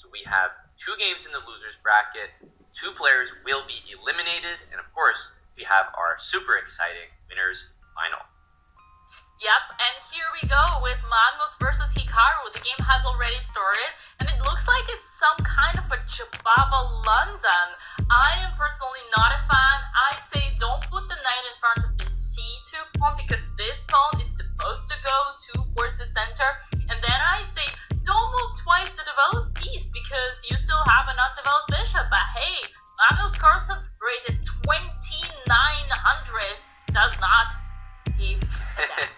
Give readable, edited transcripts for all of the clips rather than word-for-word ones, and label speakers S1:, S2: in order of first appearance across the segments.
S1: So we have 2 games in the losers bracket, 2 players will be eliminated, and of course, we have our super exciting winners final.
S2: Yep, and here we go with Magnus versus Hikaru. The game has already started, and it looks like it's some kind of a Jababa London. I am personally not a fan. I say don't put the knight in front of the c2 pawn because this pawn is supposed to go towards the center. And then I say don't move twice the developed piece because you still have an undeveloped bishop. But hey, Magnus Carlsen rated 2900 does not give a damn.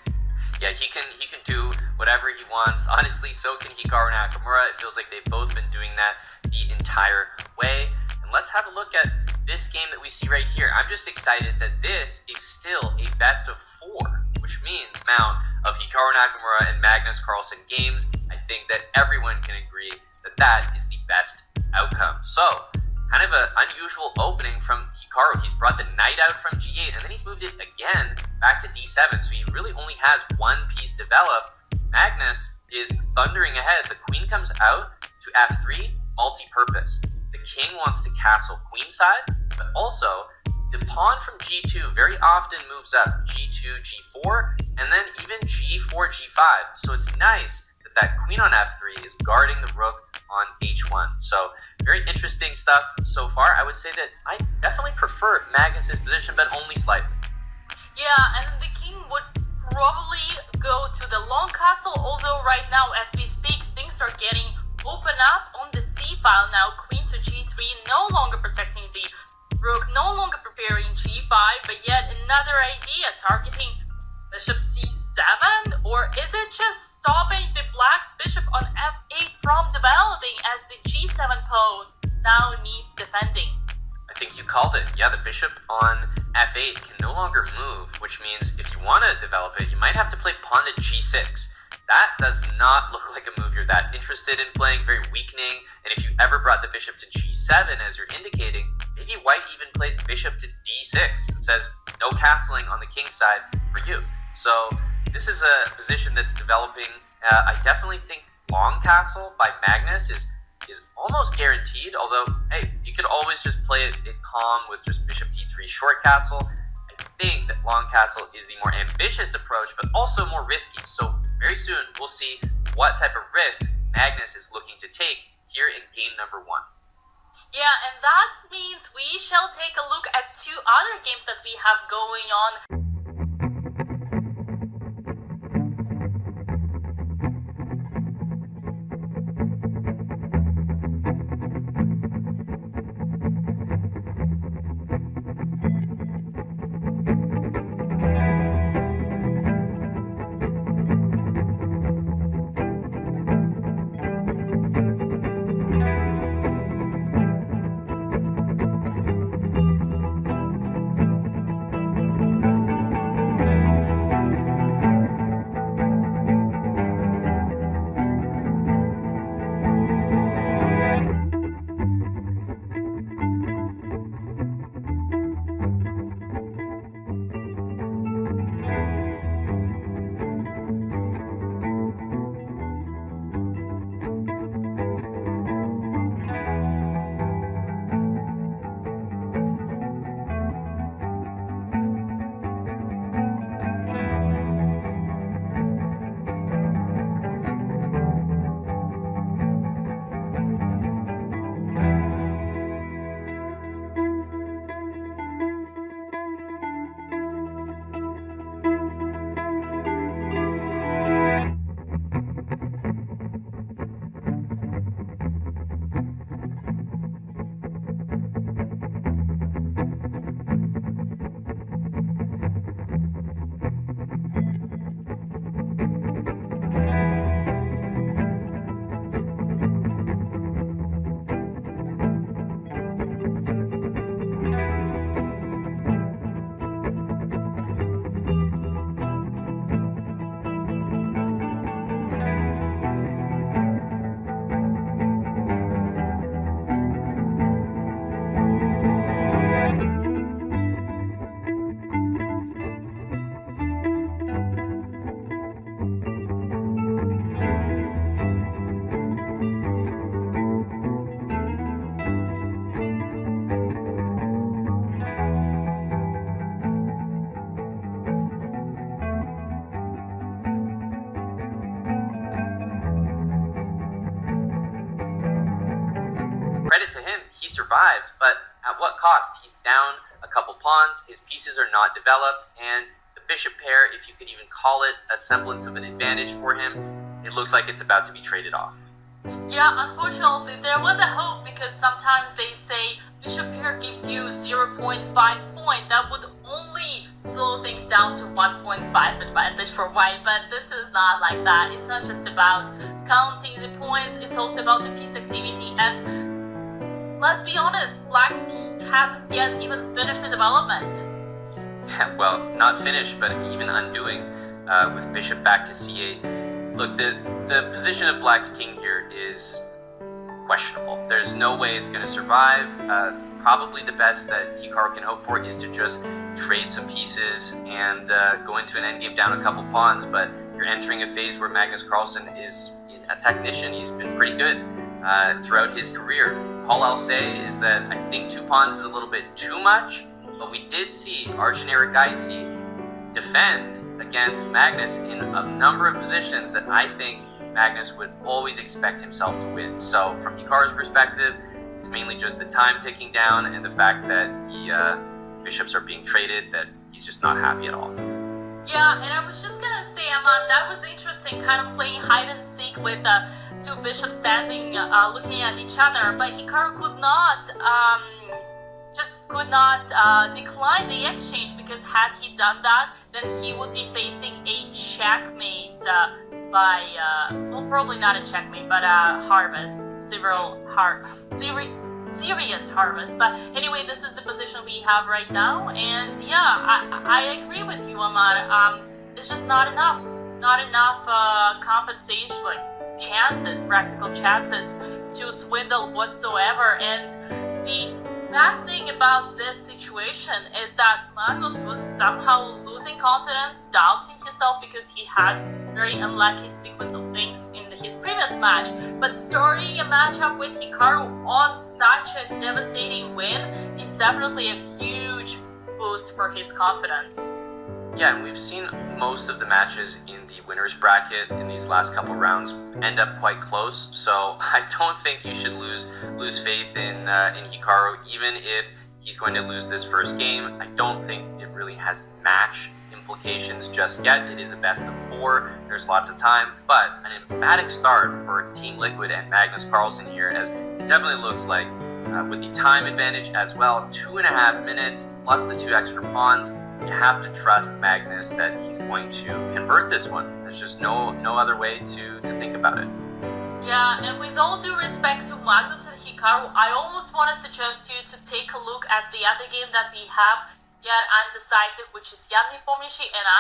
S1: Yeah, he can do whatever he wants. Honestly, so can Hikaru Nakamura. It feels like they've both been doing that the entire way. And let's have a look at this game that we see right here. I'm just excited that this is still a best of 4, which means the amount of Hikaru Nakamura and Magnus Carlsen games. I think that everyone can agree that that is the best outcome. So, kind of an unusual opening from Hikaru. He's brought the knight out from g8, and then he's moved it again back to d7, so he really only has 1 piece developed. Magnus is thundering ahead. The queen comes out to f3, multi-purpose. The king wants to castle queenside, but also the pawn from g2 very often moves up g2, g4, and then even g4, g5. So it's nice that that queen on f3 is guarding the rook on h1. So very interesting stuff so far. I would say that I definitely prefer Magnus's position, but only slightly.
S2: Yeah, and the king would probably go to the long castle, although right now, as we speak, things are getting open up on the c-file now. Queen to g3, no longer protecting the rook, no longer preparing g5, but yet another idea targeting bishop c7, or is it just stopping the black's bishop on f8 from developing as the g7 pawn now needs defending?
S1: I think you called it. Yeah, the bishop on f8 can no longer move, which means if you want to develop it, you might have to play pawn to g6. That does not look like a move you're that interested in playing, very weakening, and if you ever brought the bishop to g7 as you're indicating, maybe white even plays bishop to d6 and says no castling on the king's side for you. So this is a position that's developing. I definitely think long castle by Magnus is almost guaranteed, although, hey, you could always just play it calm with just bishop d3 short castle. I think that long castle is the more ambitious approach, but also more risky. So very soon, we'll see what type of risk Magnus is looking to take here in game number 1.
S2: Yeah, and that means we shall take a look at 2 other games that we have going on.
S1: credit to him, he survived, but at what cost? He's down a couple pawns, his pieces are not developed, and the bishop pair, if you could even call it a semblance of an advantage for him, it looks like it's about to be traded off.
S2: Yeah, unfortunately, there was a hope because sometimes they say bishop pair gives you 0.5 point. That would only slow things down to 1.5 advantage for white, but this is not like that. It's not just about counting the points, it's also about the piece activity. And let's be honest, black hasn't yet even finished the development.
S1: Well, not finished, but even undoing with bishop back to c8. Look, the position of black's king here is questionable. There's no way it's going to survive. Probably the best that Hikaru can hope for is to just trade some pieces and go into an endgame down a couple pawns, but you're entering a phase where Magnus Carlsen is a technician. He's been pretty good throughout his career. All I'll say is that I think 2 pawns is a little bit too much, but we did see Arjun Erigaisi defend against Magnus in a number of positions that I think Magnus would always expect himself to win. So from Hikaru's perspective, it's mainly just the time ticking down and the fact that the bishops are being traded, that he's just not happy at all.
S2: Yeah, and I was just gonna say, Aman, that was interesting, kind of playing hide and seek with 2 bishops standing, looking at each other, but Hikaru could not decline the exchange, because had he done that, then he would be facing a checkmate well, probably not a checkmate, but a harvest, serious harvest. But anyway, this is the position we have right now, and yeah, I agree with you, Aman. It's just not enough compensation, like practical chances to swindle whatsoever. And the bad thing about this situation is that Magnus was somehow losing confidence, doubting himself, because he had very unlucky sequence of things in his previous match. But starting a matchup with Hikaru on such a devastating win is definitely a huge boost for his confidence.
S1: Yeah, and we've seen most of the matches in the winner's bracket in these last couple rounds end up quite close, so I don't think you should lose faith in Hikaru, even if he's going to lose this first game. I don't think it really has match implications just yet. It is a best of 4. There's lots of time, but an emphatic start for Team Liquid and Magnus Carlsen here, as it definitely looks like with the time advantage as well, 2.5 minutes plus the 2 extra pawns. You have to trust Magnus that he's going to convert this one. There's just no other way to think about it.
S2: Yeah, and with all due respect to Magnus and Hikaru, I almost want to suggest you to take a look at the other game that we have yet undecisive, which is Jan Nepomniachtchi and